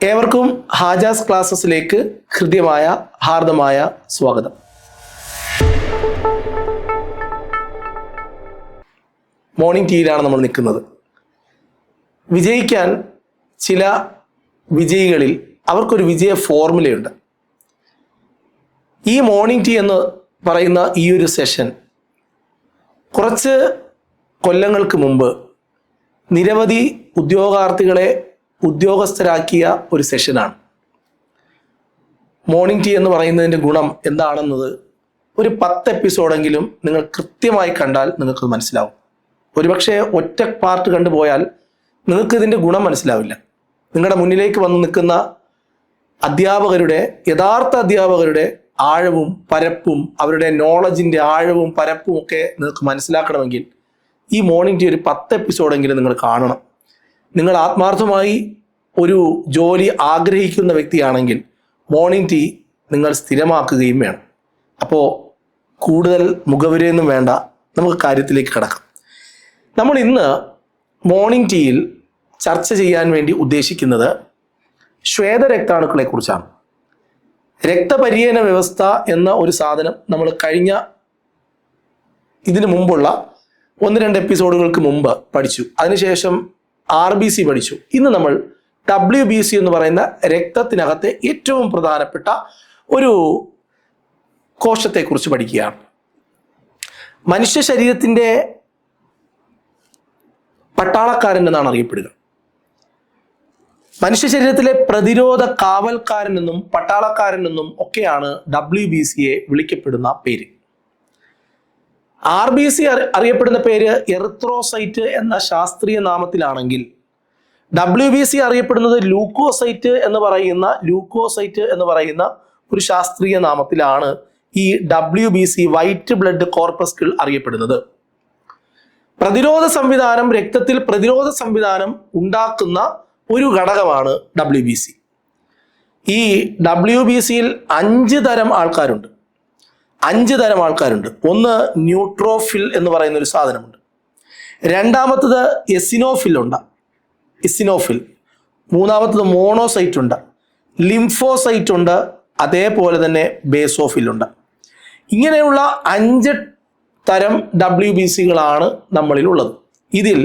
ഏവർക്കും ഹാജാസ് ക്ലാസ്സസിലേക്ക് ഹൃദ്യമായ ഹാർദമായ സ്വാഗതം. മോർണിംഗ് ടീയിലാണ് നമ്മൾ നിൽക്കുന്നത്. വിജയിക്കാൻ ചില വിജയികളിൽ അവർക്കൊരു വിജയ ഫോർമുലയുണ്ട്. ഈ മോർണിംഗ് ടീ എന്ന് പറയുന്ന ഈ ഒരു സെഷൻ കുറച്ച് കൊല്ലങ്ങൾക്ക് മുമ്പ് നിരവധി ഉദ്യോഗാർത്ഥികളെ ഉദ്യോഗസ്ഥരാക്കിയ ഒരു സെഷനാണ്. മോർണിംഗ് ടീ എന്ന് പറയുന്നതിൻ്റെ ഗുണം എന്താണെന്നത് ഒരു 10 എപ്പിസോഡെങ്കിലും നിങ്ങൾ കൃത്യമായി കണ്ടാൽ നിങ്ങൾക്ക് മനസ്സിലാവും. ഒരുപക്ഷെ ഒറ്റ പാർട്ട് കണ്ടുപോയാൽ നിങ്ങൾക്ക് ഇതിൻ്റെ ഗുണം മനസ്സിലാവില്ല. നിങ്ങളുടെ മുന്നിലേക്ക് വന്ന് നിൽക്കുന്ന അധ്യാപകരുടെ യഥാർത്ഥ അധ്യാപകരുടെ ആഴവും പരപ്പും അവരുടെ നോളജിൻ്റെ ആഴവും പരപ്പും ഒക്കെ നിങ്ങൾക്ക് മനസ്സിലാക്കണമെങ്കിൽ ഈ മോർണിംഗ് ടീ ഒരു 10 എപ്പിസോഡെങ്കിലും നിങ്ങൾ കാണണം. നിങ്ങൾ ആത്മാർത്ഥമായി ഒരു ജോലി ആഗ്രഹിക്കുന്ന വ്യക്തിയാണെങ്കിൽ മോർണിംഗ് ടീ നിങ്ങൾ സ്ഥിരമാക്കുകയും വേണം. അപ്പോൾ കൂടുതൽ മുഖവുരയൊന്നും വേണ്ട, നമുക്ക് കാര്യത്തിലേക്ക് കടക്കാം. നമ്മൾ ഇന്ന് മോർണിംഗ് ടീയിൽ ചർച്ച ചെയ്യാൻ വേണ്ടി ഉദ്ദേശിക്കുന്നത് ശ്വേതരക്താണുക്കളെ കുറിച്ചാണ്. രക്തപര്യന വ്യവസ്ഥ എന്ന ഒരു സാധനം നമ്മൾ ഇതിനു മുമ്പുള്ള 1-2 എപ്പിസോഡുകൾക്ക് മുമ്പ് പഠിച്ചു. അതിനുശേഷം RBC പഠിച്ചു. ഇന്ന് നമ്മൾ WBC എന്ന് പറയുന്ന രക്തത്തിനകത്തെ ഏറ്റവും പ്രധാനപ്പെട്ട ഒരു കോശത്തെക്കുറിച്ച് പഠിക്കുകയാണ്. മനുഷ്യ ശരീരത്തിൻ്റെ പട്ടാളക്കാരൻ എന്നാണ് അറിയപ്പെടുക. മനുഷ്യ ശരീരത്തിലെ പ്രതിരോധ കാവൽക്കാരൻ എന്നും പട്ടാളക്കാരൻ എന്നും ഒക്കെയാണ് WBCയെ വിളിക്കപ്പെടുന്ന പേര്. RBC അറിയപ്പെടുന്ന പേര് എറിത്രോസൈറ്റ് എന്ന ശാസ്ത്രീയ നാമത്തിലാണെങ്കിൽ WBC അറിയപ്പെടുന്നത് ലൂക്കോസൈറ്റ് എന്ന് പറയുന്ന ഒരു ശാസ്ത്രീയ നാമത്തിലാണ് ഈ WBC വൈറ്റ് ബ്ലഡ് കോർപ്പസ്കിൾ അറിയപ്പെടുന്നത്. രക്തത്തിൽ പ്രതിരോധ സംവിധാനം ഉണ്ടാക്കുന്ന ഒരു ഘടകമാണ് WBC. ഈ WBCയിൽ 5 തരം ആൾക്കാരുണ്ട്. 5 തരം ആൾക്കാരുണ്ട്. ഒന്ന് ന്യൂട്രോഫിൽ എന്ന് പറയുന്ന ഒരു സാധനമുണ്ട്. രണ്ടാമത്തത് ഇസിനോഫിൽ. മൂന്നാമത്തത് മോണോസൈറ്റ് ഉണ്ട്, ലിംഫോസൈറ്റ് ഉണ്ട്, അതേപോലെ തന്നെ ബേസോഫിൽ ഉണ്ട്. ഇങ്ങനെയുള്ള 5 തരം WBCകളാണ് നമ്മളിലുള്ളത്. ഇതിൽ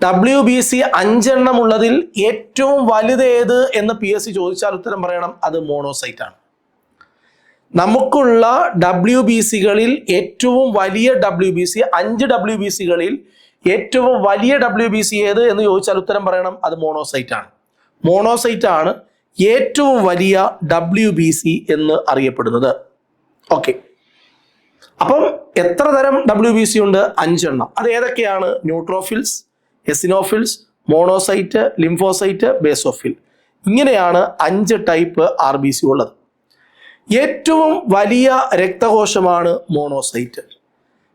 WBC 5 ഉള്ളതിൽ ഏറ്റവും വലുതേത് എന്ന് PSC ചോദിച്ചാൽ ഉത്തരം പറയണം, അത് മോണോസൈറ്റ് ആണ്. നമുക്കുള്ള WBCകളിൽ ഏറ്റവും വലിയ WBC 5 WBCകളിൽ ഏറ്റവും വലിയ WBC ഏത് എന്ന് ചോദിച്ചാൽ ഉത്തരം പറയണം, അത് മോണോസൈറ്റ് ആണ്. മോണോസൈറ്റ് ആണ് ഏറ്റവും വലിയ WBC എന്ന് അറിയപ്പെടുന്നത്. ഓക്കെ, അപ്പം എത്ര തരം WBC ഉണ്ട്? 5. അത് ഏതൊക്കെയാണ്? Neutrophils, eosinophils, monocyte, lymphocyte, basophil. ഇങ്ങനെയാണ് 5 ടൈപ്പ് RBC ഉള്ളത്. ഏറ്റവും വലിയ രക്തകോശമാണ് മോണോസൈറ്റ്.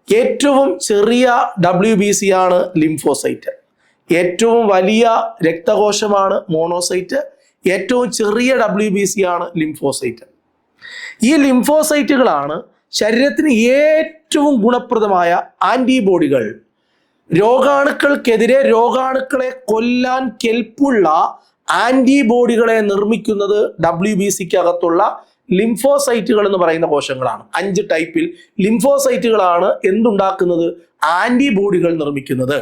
ഏറ്റവും ചെറിയ WBC ആണ് ലിംഫോസൈറ്റ്. ഏറ്റവും വലിയ രക്തകോശമാണ് മോണോസൈറ്റ്. ഏറ്റവും ചെറിയ WBC ആണ് ലിംഫോസൈറ്റ്. ഈ ലിംഫോസൈറ്റുകളാണ് ശരീരത്തിന് ഏറ്റവും ഗുണപ്രദമായ ആന്റിബോഡികൾ. രോഗാണുക്കൾക്കെതിരെ രോഗാണുക്കളെ കൊല്ലാൻ കെൽപ്പുള്ള ആന്റിബോഡികളെ നിർമ്മിക്കുന്നത് WBCക്ക് അകത്തുള്ള ലിംഫോസൈറ്റുകൾ എന്ന് പറയുന്ന കോശങ്ങളാണ്. 5 ടൈപ്പിൽ ലിംഫോസൈറ്റുകളാണ് എന്തുണ്ടാക്കുന്നത്? ആന്റിബോഡികൾ നിർമ്മിക്കുന്നത്.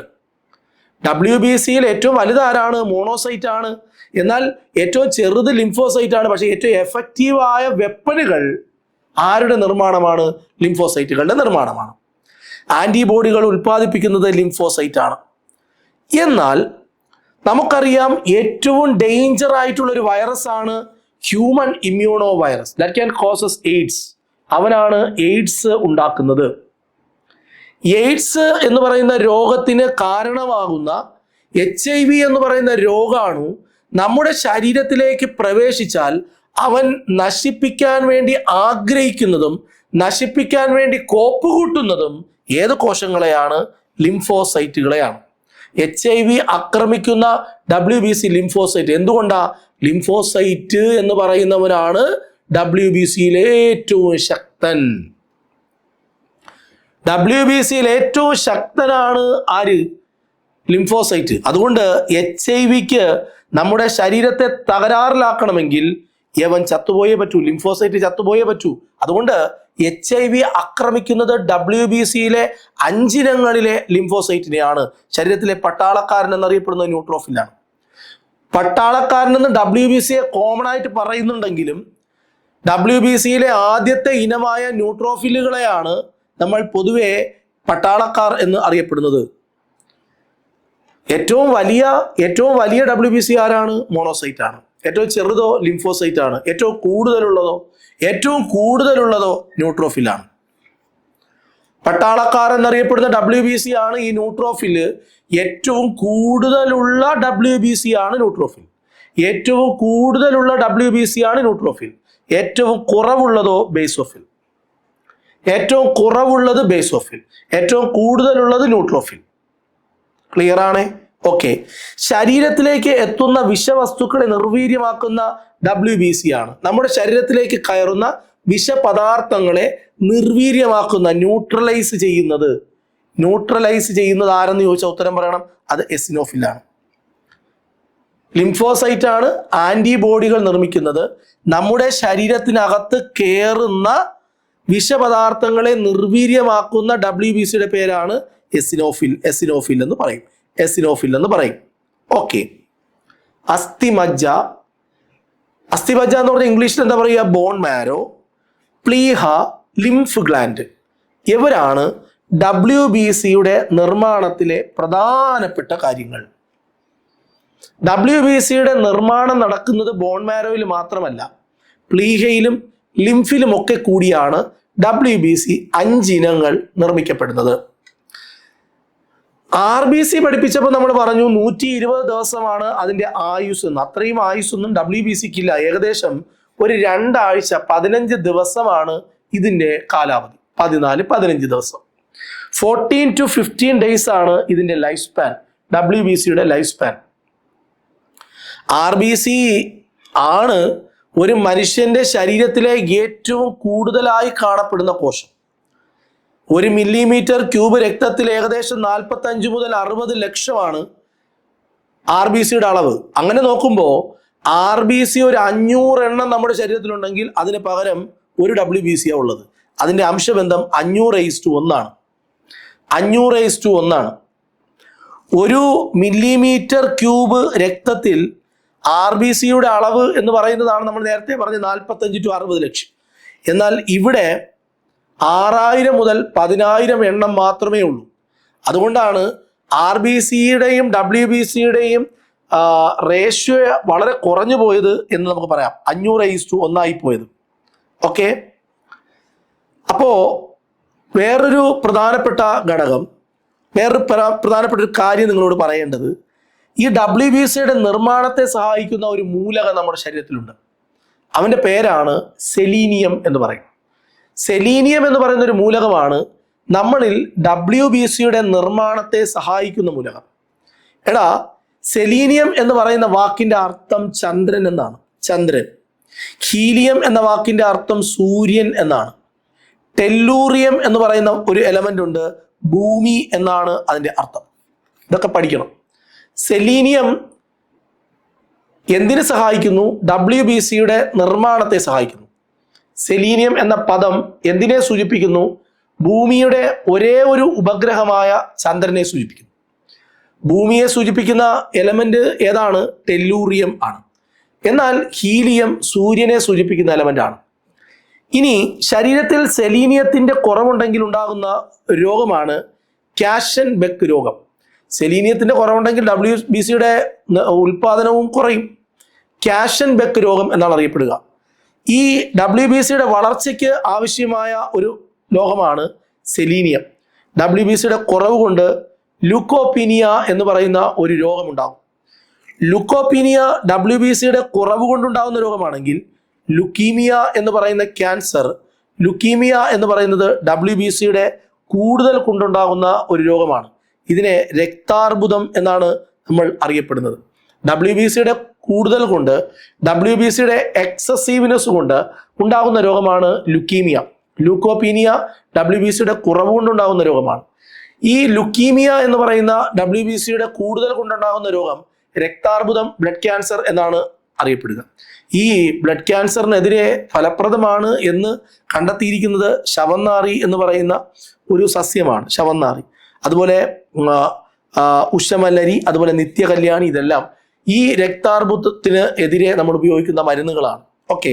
WBCയിൽ ഏറ്റവും വലുതാരാണ്? മോണോസൈറ്റ് ആണ്. എന്നാൽ ഏറ്റവും ചെറുത് ലിംഫോസൈറ്റ് ആണ്. പക്ഷേ ഏറ്റവും എഫക്റ്റീവായ വെപ്പനുകൾ ആരുടെ നിർമ്മാണമാണ്? ലിംഫോസൈറ്റുകളുടെ നിർമ്മാണമാണ്. ആന്റിബോഡികൾ ഉൽപ്പാദിപ്പിക്കുന്നത് ലിംഫോസൈറ്റ് ആണ്. എന്നാൽ നമുക്കറിയാം ഏറ്റവും ഡേഞ്ചർ ആയിട്ടുള്ള ഒരു വൈറസ് ആണ് human immuno virus. That can causes AIDS. അവനാണ് എയ്ഡ്സ് ഉണ്ടാക്കുന്നത്. എയ്ഡ്സ് എന്ന് പറയുന്ന രോഗത്തിന് കാരണമാകുന്ന HIV എന്ന് പറയുന്ന രോഗാണു നമ്മുടെ ശരീരത്തിലേക്ക് പ്രവേശിച്ചാൽ അവൻ നശിപ്പിക്കാൻ വേണ്ടി ആഗ്രഹിക്കുന്നതും നശിപ്പിക്കാൻ വേണ്ടി കോപ്പുകൂട്ടുന്നതും ഏത് കോശങ്ങളെയാണ്? ലിംഫോസൈറ്റുകളെയാണ്. HIV ആക്രമിക്കുന്ന WBC ലിംഫോസൈറ്റ്. എന്തുകൊണ്ടാ? ലിംഫോസൈറ്റ് എന്ന് പറയുന്നവനാണ് WBCയിലെ ഏറ്റവും ശക്തൻ. WBCയിൽ ഏറ്റവും ശക്തനാണ് ആര്? ലിംഫോസൈറ്റ്. അതുകൊണ്ട് HIV നമ്മുടെ ശരീരത്തെ തകരാറിലാക്കണമെങ്കിൽ യവൻ ചത്തുപോയേ പറ്റൂ, ലിംഫോസൈറ്റ് ചത്തുപോയേ പറ്റൂ. അതുകൊണ്ട് HIV ആക്രമിക്കുന്നത് WBCയിലെ 5 ഇനങ്ങളിലെ ലിംഫോസൈറ്റിനെയാണ്. ശരീരത്തിലെ പട്ടാളക്കാരൻ എന്നറിയപ്പെടുന്ന ന്യൂട്രോഫിലാണ്. പട്ടാളക്കാരനെന്ന് WBCയെ കോമൺ ആയിട്ട് പറയുന്നുണ്ടെങ്കിലും WBCയിലെ ആദ്യത്തെ ഇനമായ ന്യൂട്രോഫിലുകളെയാണ് നമ്മൾ പൊതുവെ പട്ടാളക്കാർ എന്ന് അറിയപ്പെടുന്നത്. ഏറ്റവും വലിയ WBC ആരാണ്? മോണോസൈറ്റ് ആണ്. ഏറ്റവും ചെറുതോ ലിംഫോസൈറ്റ് ആണ്. ഏറ്റവും കൂടുതലുള്ളതോ ന്യൂട്രോഫിലാണ്. പട്ടാളക്കാർ എന്നറിയപ്പെടുന്ന WBC ആണ് ഈ ന്യൂട്രോഫില്. ഏറ്റവും കൂടുതലുള്ള WBC ആണ് ന്യൂട്രോഫിൽ. ഏറ്റവും കൂടുതലുള്ള WBC ആണ് ന്യൂട്രോഫിൽ. ഏറ്റവും കുറവുള്ളതോ ബേസോഫിൽ. ഏറ്റവും കുറവുള്ളത് ബേസോഫിൽ, ഏറ്റവും കൂടുതലുള്ളത് ന്യൂട്രോഫിൽ. ക്ലിയർ ആണ്? ഓക്കെ. ശരീരത്തിലേക്ക് എത്തുന്ന വിഷവസ്തുക്കളെ നിർവീര്യമാക്കുന്ന WBC ആണ്. നമ്മുടെ ശരീരത്തിലേക്ക് കയറുന്ന വിഷപദാർത്ഥങ്ങളെ നിർവീര്യമാക്കുന്ന, ന്യൂട്രലൈസ് ചെയ്യുന്നത് ആരെന്ന് ചോദിച്ചാൽ ഉത്തരം പറയണം, അത് എസിനോഫിലാണ്. ലിംഫോസൈറ്റ് ആണ് ആന്റിബോഡികൾ നിർമ്മിക്കുന്നത്. നമ്മുടെ ശരീരത്തിനകത്ത് കയറുന്ന വിഷപദാർത്ഥങ്ങളെ നിർവീര്യമാക്കുന്ന WBCയുടെ പേരാണ് എസിനോഫിൽ എന്ന് പറയും. ഓക്കെ. അസ്ഥിമജ്ജ എന്ന് പറഞ്ഞാൽ ഇംഗ്ലീഷിൽ എന്താ പറയുക? ബോൺ മാരോ, പ്ലീഹ, ലിംഫ് ഗ്ലാൻഡ്. ഇവരാണ് WBCയുടെ നിർമ്മാണത്തിലെ പ്രധാനപ്പെട്ട കാര്യങ്ങൾ. WBCയുടെ നിർമ്മാണം നടക്കുന്നത് ബോൺ മാരോയിൽ മാത്രമല്ല, പ്ലീഹയിലും ലിംഫിലും ഒക്കെ കൂടിയാണ് WBC 5 ഇനങ്ങൾ നിർമ്മിക്കപ്പെടുന്നത്. RBC പഠിപ്പിച്ചപ്പോൾ നമ്മൾ പറഞ്ഞു 120 ദിവസമാണ് അതിൻ്റെ ആയുസ് എന്ന്. അത്രയും ആയുസ്സൊന്നും WBCക്ക് ഇല്ല. ഏകദേശം ഒരു 2 ആഴ്ച 15 ദിവസമാണ് ഇതിൻ്റെ കാലാവധി. 14-15 ദിവസം. 14 to 15 days ആണ് ഇതിൻ്റെ ലൈഫ് സ്പാൻ, WBCയുടെ ലൈഫ് സ്പാൻ. RBC ആണ് ഒരു മനുഷ്യന്റെ ശരീരത്തിലെ ഏറ്റവും കൂടുതലായി കാണപ്പെടുന്ന കോശം. 1 മില്ലിമീറ്റർ ക്യൂബ് രക്തത്തിൽ ഏകദേശം 45 മുതൽ 60 ലക്ഷമാണ് RBCയുടെ അളവ്. അങ്ങനെ നോക്കുമ്പോൾ RBC ഒരു 500 എണ്ണം നമ്മുടെ ശരീരത്തിലുണ്ടെങ്കിൽ അതിന് പകരം ഒരു WBC ഉള്ളത്. അതിൻ്റെ അംശബന്ധം 500:1 ആണ്. 500:1 ആണ്. 1 മില്ലിമീറ്റർ ക്യൂബ് രക്തത്തിൽ RBCയുടെ അളവ് എന്ന് പറയുന്നതാണ് നമ്മൾ നേരത്തെ പറഞ്ഞ 45 to 60 ലക്ഷം. എന്നാൽ ഇവിടെ 6000 മുതൽ 10000 എണ്ണം മാത്രമേ ഉള്ളൂ. അതുകൊണ്ടാണ് RBCയുടെയും WBCയുടെയും റേഷ്യോ വളരെ കുറഞ്ഞു പോയത് എന്ന് നമുക്ക് പറയാം. 500:1 ആയി പോയത്. ഓക്കെ. അപ്പോൾ വേറൊരു പ്രധാനപ്പെട്ട ഒരു കാര്യം നിങ്ങളോട് പറയേണ്ടത്, ഈ WBCയുടെ നിർമ്മാണത്തെ സഹായിക്കുന്ന ഒരു മൂലകം നമ്മുടെ ശരീരത്തിലുണ്ട്. അവൻ്റെ പേരാണ് സെലീനിയം എന്ന് പറയും. സെലീനിയം എന്ന് പറയുന്ന ഒരു മൂലകമാണ് നമ്മളിൽ WBCയുടെ നിർമ്മാണത്തെ സഹായിക്കുന്ന മൂലകം. സെലീനിയം എന്ന് പറയുന്ന വാക്കിന്റെ അർത്ഥം ചന്ദ്രൻ എന്നാണ്. ചന്ദ്രൻ. ഹീലിയം എന്ന വാക്കിന്റെ അർത്ഥം സൂര്യൻ എന്നാണ്. ടെല്ലൂറിയം എന്ന് പറയുന്ന ഒരു എലമെന്റ് ഉണ്ട്, ഭൂമി എന്നാണ് അതിന്റെ അർത്ഥം. ഇതൊക്കെ പഠിക്കണം. സെലീനിയം എന്തിനു സഹായിക്കുന്നു? WBCയുടെ നിർമ്മാണത്തെ സഹായിക്കുന്നു. സെലീനിയം എന്ന പദം എന്തിനെ സൂചിപ്പിക്കുന്നു? ഭൂമിയുടെ ഒരേ ഒരു ഉപഗ്രഹമായ ചന്ദ്രനെ സൂചിപ്പിക്കുന്നു. ഭൂമിയെ സൂചിപ്പിക്കുന്ന എലമെന്റ് ഏതാണ്? ടെല്ലൂറിയം ആണ്. എന്നാൽ ഹീലിയം സൂര്യനെ സൂചിപ്പിക്കുന്ന എലമെന്റ് ആണ്. ഇനി ശരീരത്തിൽ സെലീനിയത്തിന്റെ കുറവുണ്ടെങ്കിൽ ഉണ്ടാകുന്ന രോഗമാണ് ക്യാഷൻ ബെക്ക് രോഗം. സെലീനിയത്തിന്റെ കുറവുണ്ടെങ്കിൽ WBCയുടെ ഉൽപാദനവും കുറയും. ക്യാഷൻ ബെക്ക് രോഗം എന്നാണ് അറിയപ്പെടുക. ഈ WBCയുടെ വളർച്ചയ്ക്ക് ആവശ്യമായ ഒരു ലോഹമാണ് സെലീനിയം. WBCയുടെ കുറവ് കൊണ്ട് ലുക്കോപീനിയ എന്ന് പറയുന്ന ഒരു രോഗമുണ്ടാകും. ലുക്കോപീനിയ WBCയുടെ കുറവ് കൊണ്ടുണ്ടാകുന്ന രോഗമാണെങ്കിൽ ലുക്കീമിയ എന്ന് പറയുന്ന ക്യാൻസർ, ലുക്കീമിയ എന്ന് പറയുന്നത് WBCയുടെ കൂടുതൽ കൊണ്ടുണ്ടാകുന്ന ഒരു രോഗമാണ്. ഇതിനെ രക്താർബുദം എന്നാണ് നമ്മൾ അറിയപ്പെടുന്നത്. WBCയുടെ കൂടുതൽ കൊണ്ട്, WBCയുടെ എക്സസീവ്നെസ് കൊണ്ട് ഉണ്ടാകുന്ന രോഗമാണ് ലുക്കീമിയ. ലൂക്കോപീനിയ WBCയുടെ കുറവ് കൊണ്ടുണ്ടാകുന്ന രോഗമാണ്. ഈ ലുക്കീമിയ എന്ന് പറയുന്ന WBCയുടെ കൂടുതൽ കൊണ്ടുണ്ടാകുന്ന രോഗം രക്താർബുദം, ബ്ലഡ് ക്യാൻസർ എന്നാണ് അറിയപ്പെടുക. ഈ ബ്ലഡ് ക്യാൻസറിനെതിരെ ഫലപ്രദമാണ് എന്ന് കണ്ടെത്തിയിരിക്കുന്നത് ശവന്നാറി എന്ന് പറയുന്ന ഒരു സസ്യമാണ്, ശവന്നാറി. അതുപോലെ ഉഷമല്ലരി, അതുപോലെ നിത്യകല്യാണി, ഇതെല്ലാം ഈ രക്താർബുദത്തിന് എതിരെ നമ്മൾ ഉപയോഗിക്കുന്ന മരുന്നുകളാണ്. ഓക്കെ,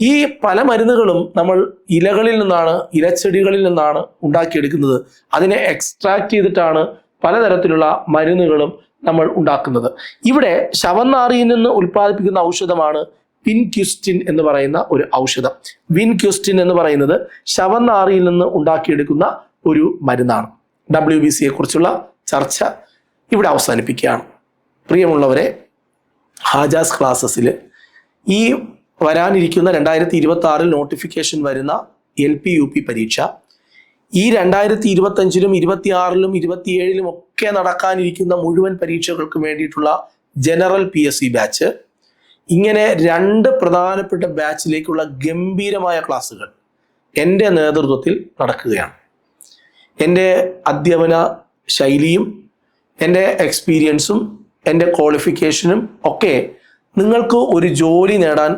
ഈ പല മരുന്നുകളും നമ്മൾ ഇലകളിൽ നിന്നാണ്, ഇലച്ചെടികളിൽ നിന്നാണ് ഉണ്ടാക്കിയെടുക്കുന്നത്. അതിനെ എക്സ്ട്രാക്ട് ചെയ്തിട്ടാണ് പലതരത്തിലുള്ള മരുന്നുകളും നമ്മൾ ഉണ്ടാക്കുന്നത്. ഇവിടെ ശവന്നാറിയിൽ നിന്ന് ഉൽപ്പാദിപ്പിക്കുന്ന ഔഷധമാണ് വിൻക്യുസ്റ്റിൻ എന്ന് പറയുന്ന ഒരു ഔഷധം. വിൻക്യുസ്റ്റിൻ എന്ന് പറയുന്നത് ശവന്നാറിയിൽ നിന്ന് ഉണ്ടാക്കിയെടുക്കുന്ന ഒരു മരുന്നാണ്. WBCയെ കുറിച്ചുള്ള ചർച്ച ഇവിടെ അവസാനിപ്പിക്കുകയാണ്. പ്രിയമുള്ളവരെ, ഹാജാസ് ക്ലാസ്സസിൽ ഈ വരാനിരിക്കുന്ന 2026 നോട്ടിഫിക്കേഷൻ വരുന്ന LP UP പരീക്ഷ, ഈ 2025-ലും 26-ലും 27-ലും ഒക്കെ നടക്കാനിരിക്കുന്ന മുഴുവൻ പരീക്ഷകൾക്കും വേണ്ടിയിട്ടുള്ള ജനറൽ PSC ബാച്ച്, ഇങ്ങനെ 2 പ്രധാനപ്പെട്ട ബാച്ചിലേക്കുള്ള ഗംഭീരമായ ക്ലാസ്സുകൾ എൻ്റെ നേതൃത്വത്തിൽ നടക്കുകയാണ്. എൻ്റെ അധ്യാപന ശൈലിയും എൻ്റെ എക്സ്പീരിയൻസും എൻ്റെ ക്വാളിഫിക്കേഷനും ഒക്കെ നിങ്ങൾക്ക് ഒരു ജോലി നേടാൻ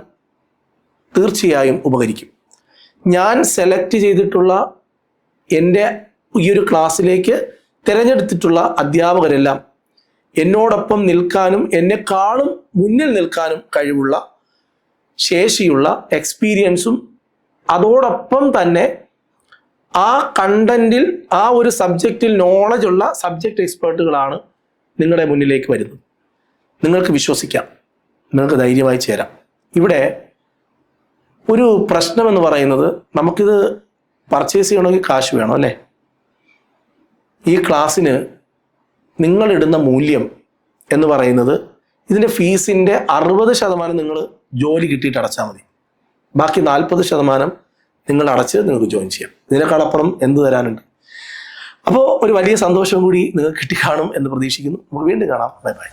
തീർച്ചയായും ഉപകരിക്കും. ഞാൻ സെലക്ട് ചെയ്തിട്ടുള്ള എൻ്റെ ഈ ഒരു ക്ലാസ്സിലേക്ക് തിരഞ്ഞെടുത്തിട്ടുള്ള അധ്യാപകരെല്ലാം എന്നോടൊപ്പം നിൽക്കാനും എന്നെക്കാളും മുന്നിൽ നിൽക്കാനും കഴിവുള്ള, ശേഷിയുള്ള, എക്സ്പീരിയൻസും അതോടൊപ്പം തന്നെ ആ കണ്ടന്റിൽ, ആ ഒരു സബ്ജക്റ്റിൽ നോളജുള്ള സബ്ജക്റ്റ് എക്സ്പേർട്ടുകളാണ് നിങ്ങളുടെ മുന്നിലേക്ക് വരുന്നത്. നിങ്ങൾക്ക് വിശ്വസിക്കാം, നിങ്ങൾക്ക് ധൈര്യമായി ചേരാം. ഇവിടെ ഒരു പ്രശ്നമെന്ന് പറയുന്നത്, നമുക്കിത് പർച്ചേസ് ചെയ്യണമെങ്കിൽ കാശ് വേണം അല്ലേ? ഈ ക്ലാസ്സിന് നിങ്ങളിടുന്ന മൂല്യം എന്ന് പറയുന്നത്, ഇതിൻ്റെ ഫീസിൻ്റെ 60% നിങ്ങൾ ജോലി കിട്ടിയിട്ട് അടച്ചാൽ മതി. ബാക്കി 40% നിങ്ങൾ അടച്ച് നിങ്ങൾക്ക് ജോയിൻ ചെയ്യാം. ഇതിനേക്കാളപ്പുറം എന്ത് തരാനുണ്ട്? അപ്പോൾ ഒരു വലിയ സന്തോഷം കൂടി നിങ്ങൾക്ക് കിട്ടിക്കാണും എന്ന് പ്രതീക്ഷിക്കുന്നു. നമുക്ക് വീണ്ടും കാണാം. Bye bye.